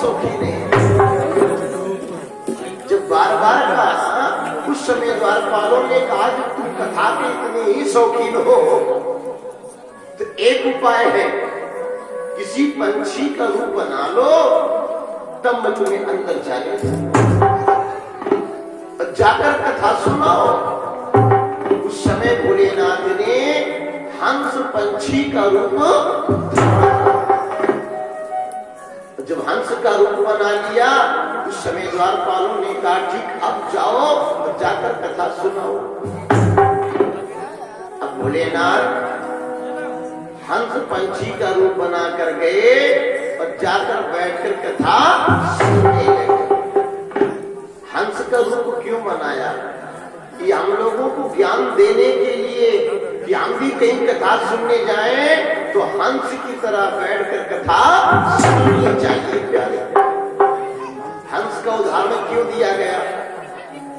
शौकीन है। जब बार बार कहा, उस समय द्वारपालों ने कहा कि तुम कथा के इतने ही शौकीन हो तो एक उपाय है, किसी पंछी का रूप बना लो, तब मैं तुम्हें अंदर जाने और जाकर कथा सुनाओ। उस समय भोलेनाथ ने हंस पंछी का रूप, जब हंस का रूप बना लिया, उस समय द्वारपालों ने कहा ठीक अब जाओ और जाकर कथा सुनाओ। अब भोलेनाथ हंस पंछी का रूप बना कर गए और जाकर बैठकर कथा सुनने लगे। हंस का रूप क्यों बनाया? कि हम लोगों को ज्ञान देने के लिए कि हम भी कहीं कथा सुनने जाएं तो हंस की तरह बैठकर कथा सुननी चाहिए। प्यारे, हंस का उदाहरण क्यों दिया गया?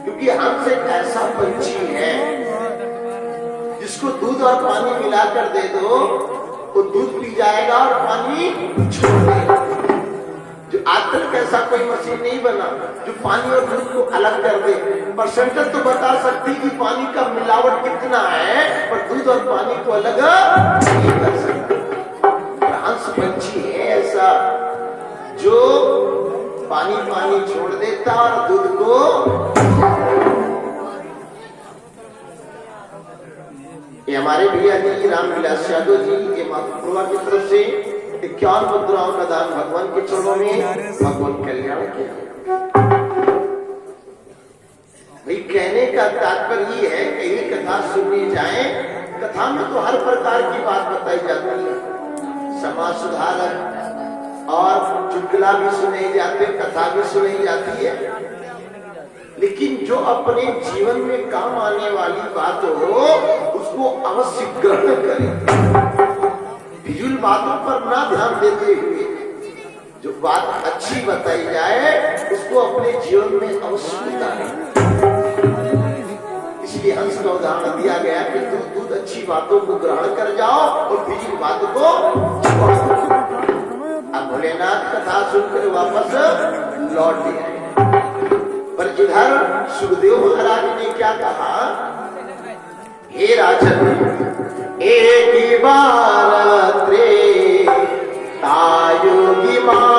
क्योंकि हंस एक ऐसा पंछी है जिसको दूध और पानी मिलाकर दे दो, वो दूध पी जाएगा और पानी छोड़ देगा। जो आज तक ऐसा कोई मशीन नहीं बना जो पानी और दूध को अलग कर दे। परसेंटेज तो बता सकती कि पानी का मिलावट कितना है, पर दूध और पानी को अलग नहीं कर सकता। हंस पंछी है ऐसा जो पानी पानी छोड़ देता और दूध को। ये हमारे भैया जी रामविलास यादव जी के मातृभूमि की तरफ से 51 मुद्राओं का दान भगवान के चरणों में, भगवान कल्याण किया। भाई कहने का तात्पर्य है, कहीं कथा सुनने जाए, कथा में तो हर प्रकार की बात बताई जाती है, समाज सुधारक और चुटकुला भी सुने जाते, कथा भी सुनाई जाती है। लेकिन जो अपने जीवन में काम आने वाली बात हो उसको अवश्य ग्रहण करें। फिजूल बातों पर ना ध्यान देते हुए जो बात अच्छी बताई जाए उसको अपने जीवन में अवश्य उतारें। इसलिए हंस का उदाहरण दिया गया कि तुम दूध अच्छी बातों को ग्रहण कर जाओ और फिजूल बातों को छोड़ दो। अब भोलेनाथ कथा सुनकर वापस लौट गए, पर इधर सुखदेव महाराज ने क्या कहा? हे राजन, एक बार रे तायोगी माई,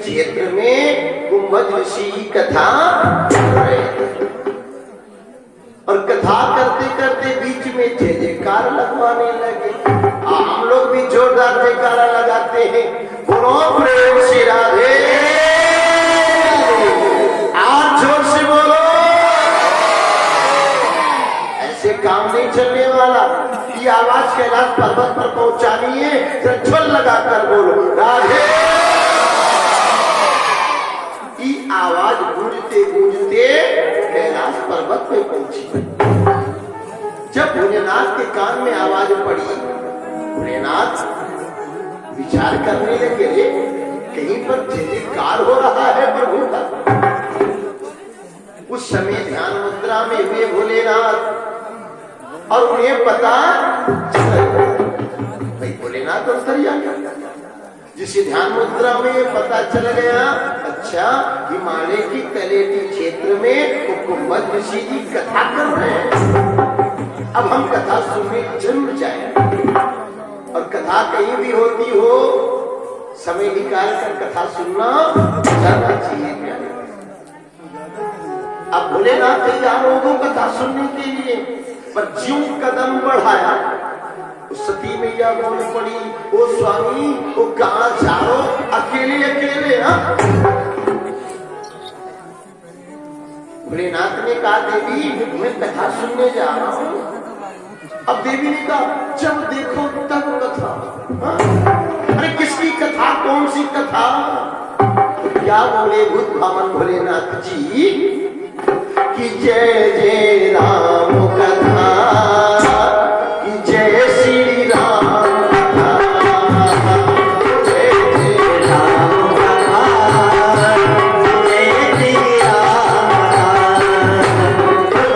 क्षेत्र में गुम्बद ऋषि की कथा कर रहे थे और कथा करते करते बीच में जय जयकार लगवाने लगे। हम लोग भी जोरदार जयकारा लगाते हैं, बोलो प्रेम से राधे, आज जोर से बोलो। ऐसे काम नहीं चलने वाला। ये आवाज कैलाश पर्वत पर पहुंचानी है, झल लगाकर बोलो राधे। आवाज गूंजते गूंजते कैलाश पर्वत पे पहुंची। जब भोलेनाथ के कान में आवाज पड़ी, भोलेनाथ विचार करने लगे, कहीं पर जयकार हो रहा है प्रभु का। और उन्हें पता चल भाई भोलेनाथ अंतर्यामी। जिसे ध्यान मुद्रा में पता चल गया, अच्छा हिमालय की तलेटी क्षेत्र में कुंभज ऋषि जी कथा कर रहे हैं। अब हम कथा सुनने जरूर जाए, और कथा कहीं भी होती हो समय निकाल कर कथा सुनना जाना चाहिए। अब भोलेनाथ तैयार हो गए कथा सुनने के लिए, पर ज्यों कदम बढ़ाया सती मैया बोल पड़ी, ओ स्वामी वो कहाँ जाओ अकेले अकेले। भोलेनाथ ने कहा देवी मैं कथा सुनने जा रहा हूँ। अब देवी ने कहा जब देखो तब कथा। अरे किसकी कथा, कौन सी कथा? तो क्या बोले भूत भावन भोलेनाथ जी कि जय जय राम कथा, कि जय श्री राम कथा, जय जय राम कथा, जय श्री राम कथा,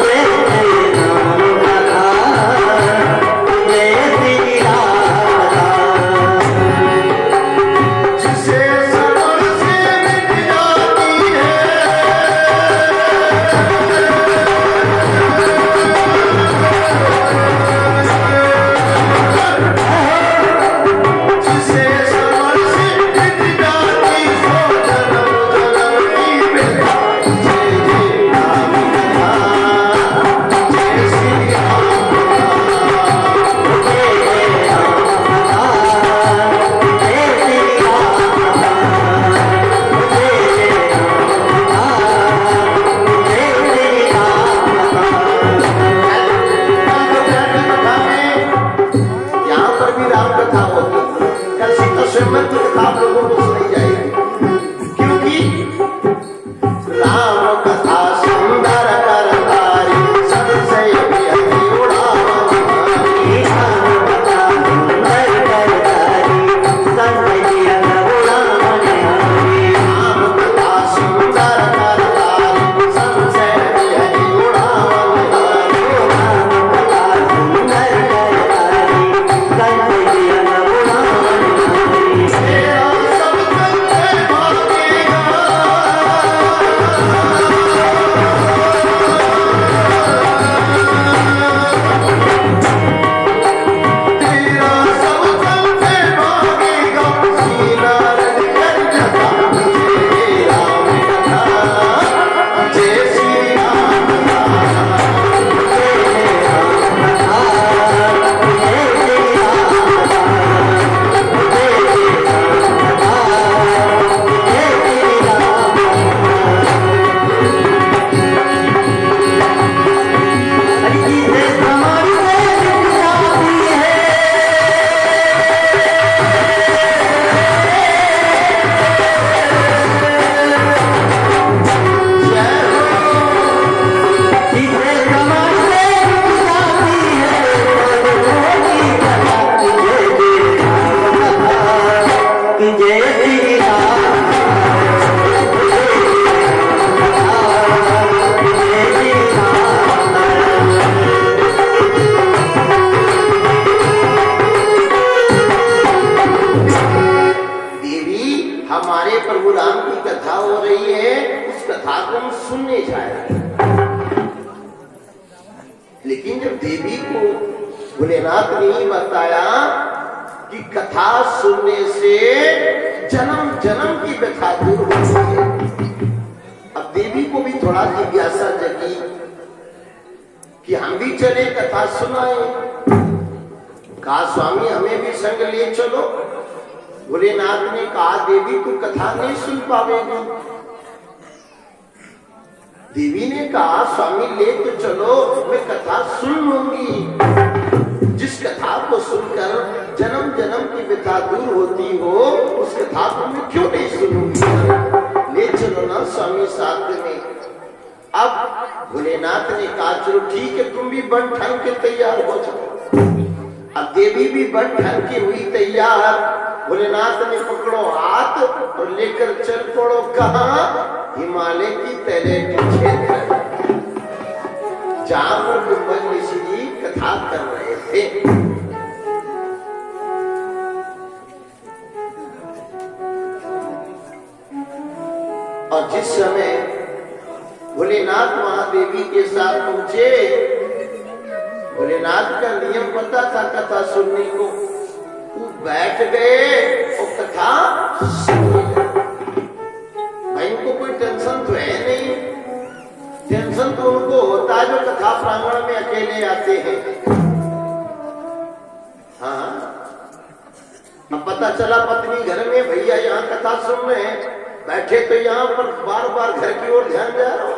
जय जय राम कथा, जय श्री राम कथा। जिसे सबर से मिट जाती है, आप लोगों को सुनाई जाएगी, क्योंकि राम कथा सुंदर करतारी संशय अति उड़ावतारी, राम कथा सुंदर करतारी संशय अति उड़ावतारी, राम कथा सुंदर करतारी संशय अति उड़ावतारी, राम कथा सुंदर करतारी संशय अति हमारे प्रभु राम की कथा हो रही है, उस कथा को हम सुनने जा रहे हैं। लेकिन जब देवी को भोलेनाथ ने बताया कि कथा सुनने से जन्म जन्म की व्यथा दूर होती है, अब देवी को भी थोड़ा जिज्ञासा जगी कि हम भी चले कथा सुनाए। कहा स्वामी हमें भी संग ले चलो। भोलेनाथ ने कहा देवी तू कथा नहीं सुन पावेगी। देवी ने कहा स्वामी ले तो चलो, मैं कथा सुन लूंगी। जिस कथा को सुनकर जन्म जन्म की व्यथा दूर होती हो, उस कथा को मैं क्यों नहीं सुनूंगी। ले चलो ना स्वामी साथ में। अब भोलेनाथ ने कहा चलो ठीक है, तुम भी बन ठन के तैयार हो जाओ। अब देवी भी बन ठन की हुई तैयार। भोलेनाथ ने पकड़ो हाथ और लेकर चल पड़ो कहां? हिमालय की तलेटी क्षेत्र, जहां पर कुंभज ऋषि जी कथा कथा कर रहे थे। और जिस समय भोलेनाथ महादेवी के साथ पहुंचे, भोलेनाथ का नियम पता था कथा सुनने को, वो बैठ गए और कथा सुन। भाई उनको कोई टेंशन तो है नहीं, टेंशन तो उनको होता है जो कथा प्रांगण में अकेले आते हैं। हाँ, अब पता चला पत्नी घर में, भैया यहाँ कथा सुन रहे हैं, बैठे तो यहाँ पर बार बार घर की ओर ध्यान जा रहा हो।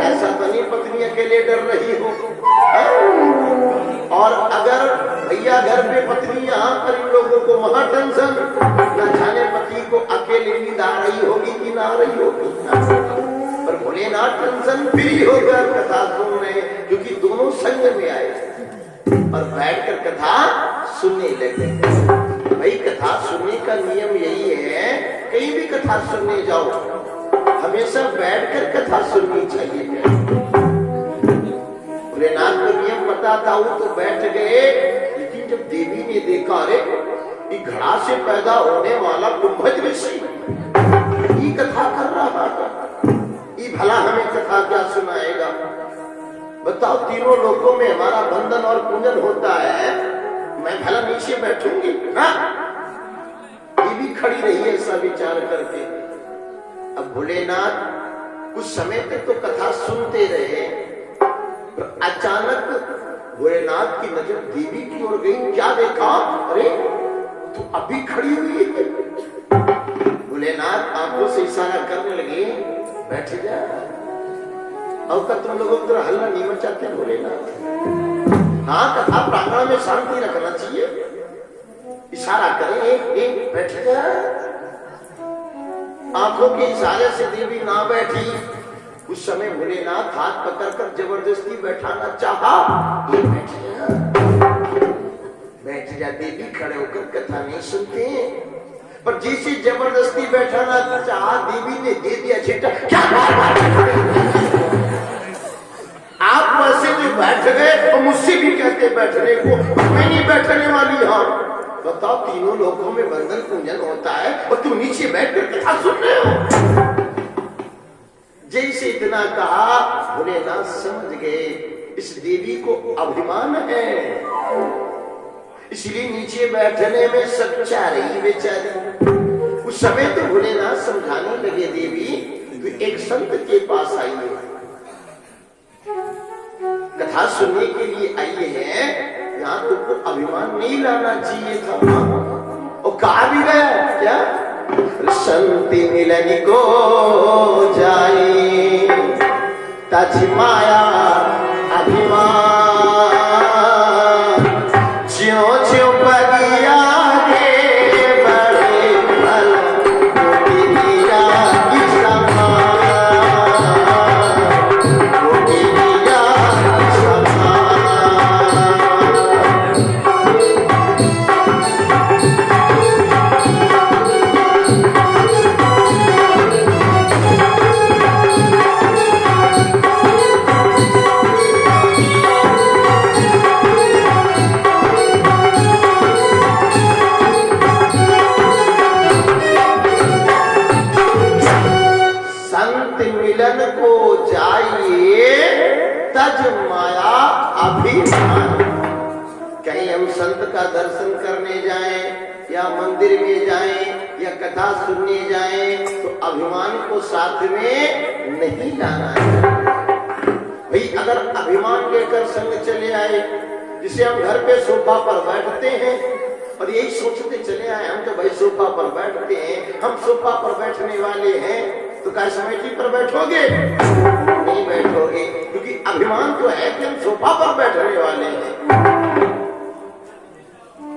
ऐसा तो नहीं पत्नी अकेले डर रही हो। और अगर भैया घर पे पत्नी यहाँ पर इन लोगों को महा टेंशन, न जाने पति को अकेले नींद आ रही होगी कि ना आ रही होगी। पर भोलेनाथ टेंशन फ्री होकर कथा सुन रहे, क्योंकि दोनों संग में आए और बैठकर कथा सुनने लगे। भाई कथा सुनने का नियम यही है, कहीं भी कथा सुनने जाओ हमेशा बैठकर कथा सुननी चाहिए। भोलेनाथ को नियम पता था, वो तो बैठ गए, लेकिन जब देवी ने देखा, अरे ये घड़ा से पैदा होने वाला कुंभज ऋषि ये कथा कर रहा है, ये भला हमें कथा क्या सुनाएगा। बताओ, तीनों लोकों में हमारा बंधन और पूजन होता है, मैं भला नीचे बैठूंगी ना? ये भी खड़ी रही है ऐसा विचार करके। अब भोलेनाथ कुछ समय तक तो कथा सुनते रहे, पर अचानक भोलेनाथ की नजर देवी की ओर गई। क्या देखा? अरे तू अभी खड़ी हुई है। भोलेनाथ आंखों से इशारा करने लगे, बैठ जा। और क्या तुम लोगों की तरह हल्ला नहीं मचाते भोलेनाथ? हाँ, कथा प्रांगण में शांति रखना चाहिए। इशारा करें, एक बैठ जा। आंखों के इशारे से देवी ना बैठी। उस समय भोलेनाथ हाथ पकड़कर जबरदस्ती बैठाना चाहा। बैठ जा, बैठ जा। देवी खड़े होकर कथा नहीं सुनते, पर जिसे जबरदस्ती बैठाना चाहा देवी ने दे दिया झिटका। क्या आप वैसे भी बैठ गए और मुझसे भी कहते बैठने को, मैं नहीं बैठने वाली। हाँ बताओ, तीनों लोगों में बंधन पूजन होता है और तुम नीचे बैठकर कथा सुन रहे हो। जैसे इतना कहा, भोलेनाथ समझ गए इस देवी को अभिमान है, इसलिए नीचे बैठने में सच्चा रही बेचारी। उस समय तो भोलेनाथ समझाने लगे, देवी तो एक संत के पास आई है, कथा सुनने के लिए आई है, यहाँ तुमको अभिमान नहीं लाना चाहिए था। और कहा भी गया क्या? संति मिलन को जाए तज माया अभिमान, ज्यों ज्यों बगिया गे बड़े फल गोटिया की समान, गोटिया की समान। मिलन को जाइए तज माया अभिमान। कहीं हम संत का दर्शन करने जाएं या मंदिर में जाएं या कथा सुनने जाएं तो अभिमान को साथ में नहीं लाना है। भाई अगर अभिमान लेकर संग चले आए, जिसे हम घर पे सोफा पर बैठते हैं और यही सोचते चले आए हम तो भाई सोफा पर बैठते हैं, हम सोफा पर बैठने वाले हैं, तो क्या समिति पर बैठोगे? नहीं बैठोगे, क्योंकि अभिमान तो है कि हम सोफा पर बैठने वाले हैं।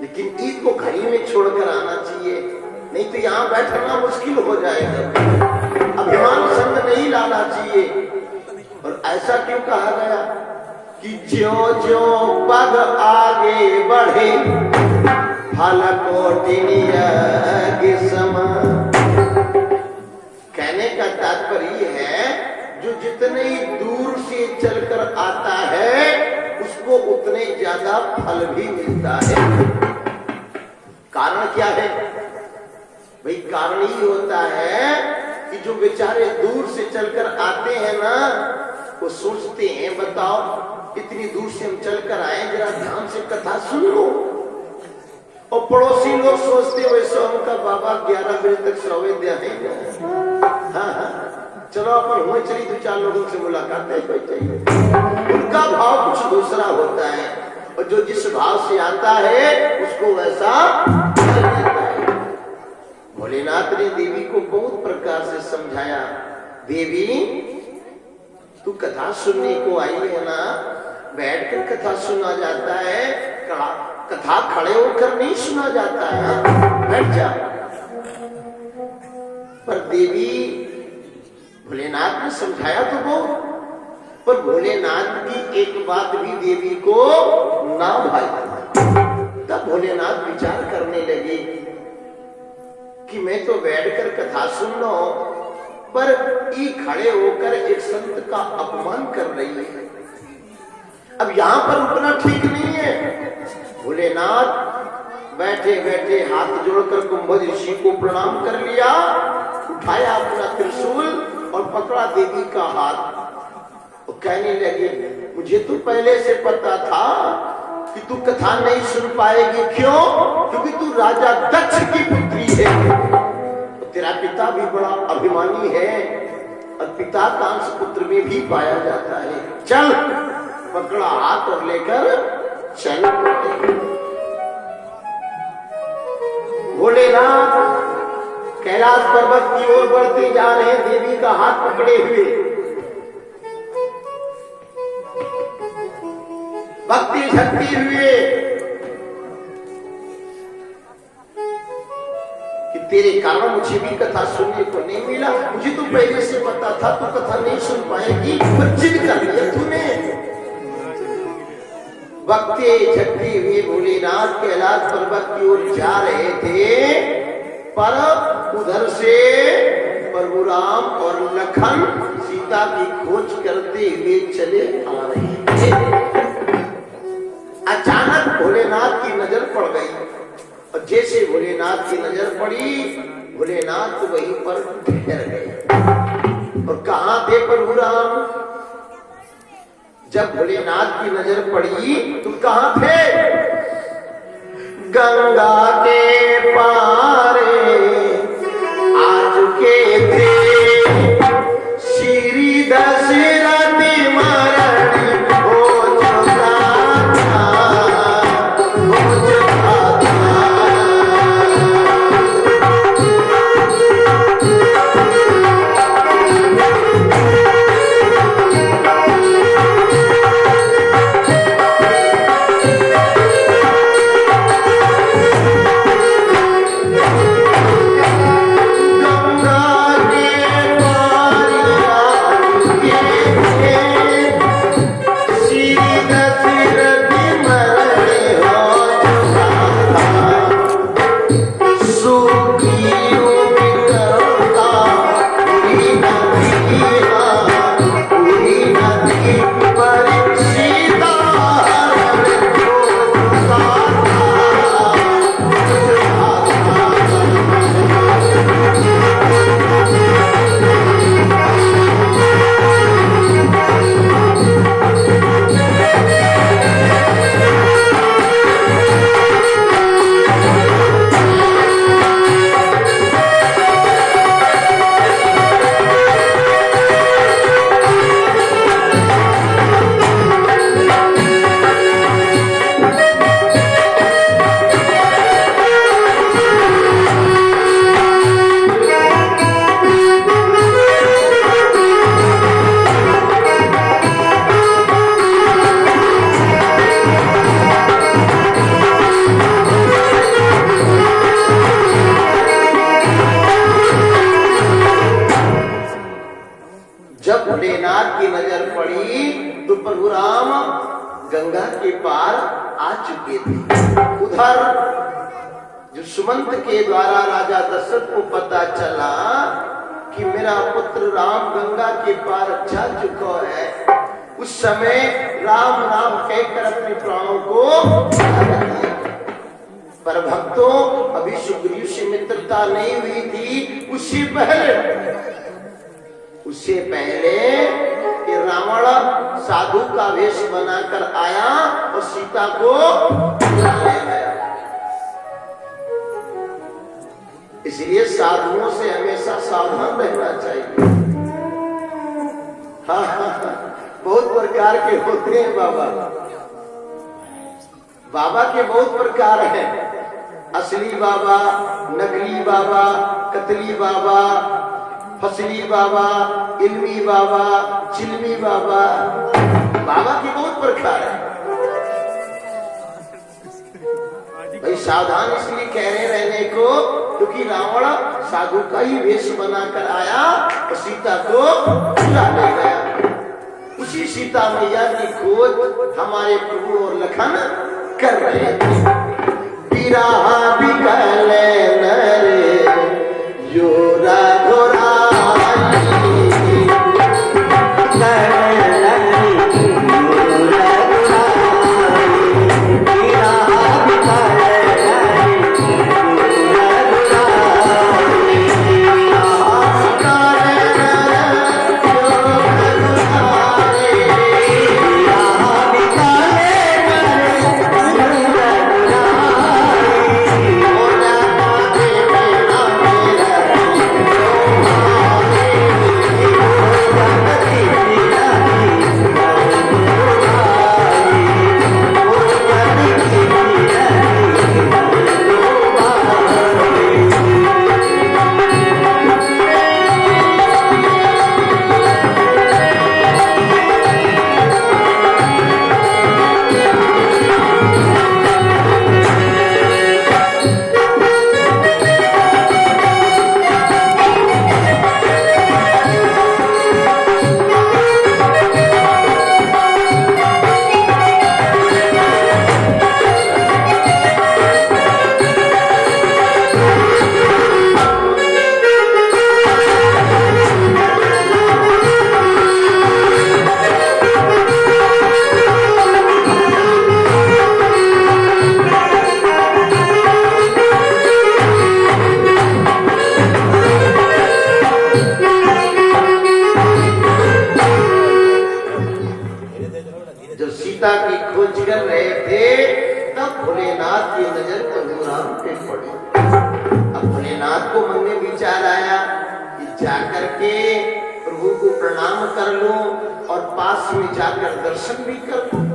लेकिन ईद को घड़ी में छोड़कर आना चाहिए, नहीं तो यहाँ बैठना मुश्किल हो जाएगा। अभिमान संग नहीं लाना चाहिए। और ऐसा क्यों कहा गया कि ज्यों ज्यों पग आगे बढ़े फल कोटिनिया के समान। कहने का तात्पर्य है, जो जितने दूर से चलकर आता है उसको उसको उतने ज्यादा फल भी मिलता है। कारण क्या है भाई? कारण ही होता है कि जो बेचारे दूर से चलकर आते हैं ना, वो सोचते हैं बताओ इतनी दूर से हम चलकर आए, जरा ध्यान से कथा सुन लो। और पड़ोसी लोग सोचते वैसे उनका बाबा 11 बजे तक सौवे दिया नहीं। हाँ, चलो अपन हुए चली 2-4 लोगों से मुलाकात है कोई चाहिए। उनका भाव कुछ दूसरा होता है, और जो जिस भाव से आता है उसको वैसा देता है। भोलेनाथ ने देवी को बहुत प्रकार से समझाया, देवी तू कथा सुनने को आई है ना, बैठकर कथा सुना जाता है, कथा खड़े होकर नहीं सुना जाता है, बैठ जा। पर देवी भोलेनाथ ने समझाया तो बहुत, पर भोलेनाथ की एक बात भी देवी को ना भाई। तब भोलेनाथ विचार करने लगे कि मैं तो बैठकर कथा सुन रहा हूं, पर ये खड़े होकर एक संत का अपमान कर रही है। अब यहां पर रुकना ठीक नहीं है। भोलेनाथ बैठे बैठे हाथ जोड़कर कुंभज ऋषि को प्रणाम कर लिया, उठाया अपना त्रिशूल और पकड़ा देवी का हाथ और कहने लगे, मुझे तो पहले से पता था कि तू कथा नहीं सुन पाएगी। क्यों? क्योंकि तू राजा दक्ष की पुत्री है, तो तेरा पिता भी बड़ा अभिमानी है, और पिता का अंश पुत्र में भी पाया जाता है। चल, पकड़ा हाथ और लेकर चल। भोलेनाथ कैलाश पर्वत की ओर बढ़ते जा रहे, देवी का हाथ पकड़े हुए। भक्ति झकती हुए कि तेरे कारण मुझे भी कथा सुनने को नहीं मिला। मुझे तो पहले से पता था तू कथा नहीं सुन पाएगी, पर जिद कर लिया तूने। भक्ति झकती हुई भोलेनाथ कैलाश पर्वत की ओर जा रहे थे, पर उधर से परशुराम और लखन सीता की खोज करते हुए चले आ रहे थे। अचानक भोलेनाथ की नजर पड़ गई, और जैसे भोलेनाथ की नजर पड़ी, भोलेनाथ वहीं पर ठहर गए। और कहां थे परशुराम? जब भोलेनाथ की नजर पड़ी तो कहां थे? गंगा के पारे आज के थे श्री दशरथ मरण हो चुका था, हो चुका था। भोलेनाथ की नजर पड़ी तो परशुराम गंगा के पार आ चुके थे। उधर जो सुमंत के द्वारा राजा दशरथ को पता चला कि मेरा पुत्र राम गंगा के पार जा चुका है, उस समय राम राम कहकर अपने प्राणों को त्याग दिया। पर भक्तों, अभी सुग्रीव से मित्रता नहीं हुई थी। उससे पहले कि रावण साधु का वेश बनाकर आया और सीता को ले गया। इसलिए साधुओं से हमेशा सावधान रहना चाहिए। हाँ, बहुत प्रकार के होते हैं बाबा। बाबा के बहुत प्रकार हैं। असली बाबा, नकली बाबा, कतली बाबा, फसली बाबा, इल्मी बाबा, चिल्मी बाबा। बाबा के बहुत प्रकार है भाई। सावधान इसलिए कह रहे रहने को, क्योंकि रावण साधु का ही वेश बनाकर आया और सीता को चुरा ले गया। उसी सीता मैया की खोज हमारे प्रभु और लखन कर रहे थे। बिरहा बिकल नरे योरा जाकर के प्रभु को प्रणाम कर लो और पास में जाकर दर्शन भी कर लो।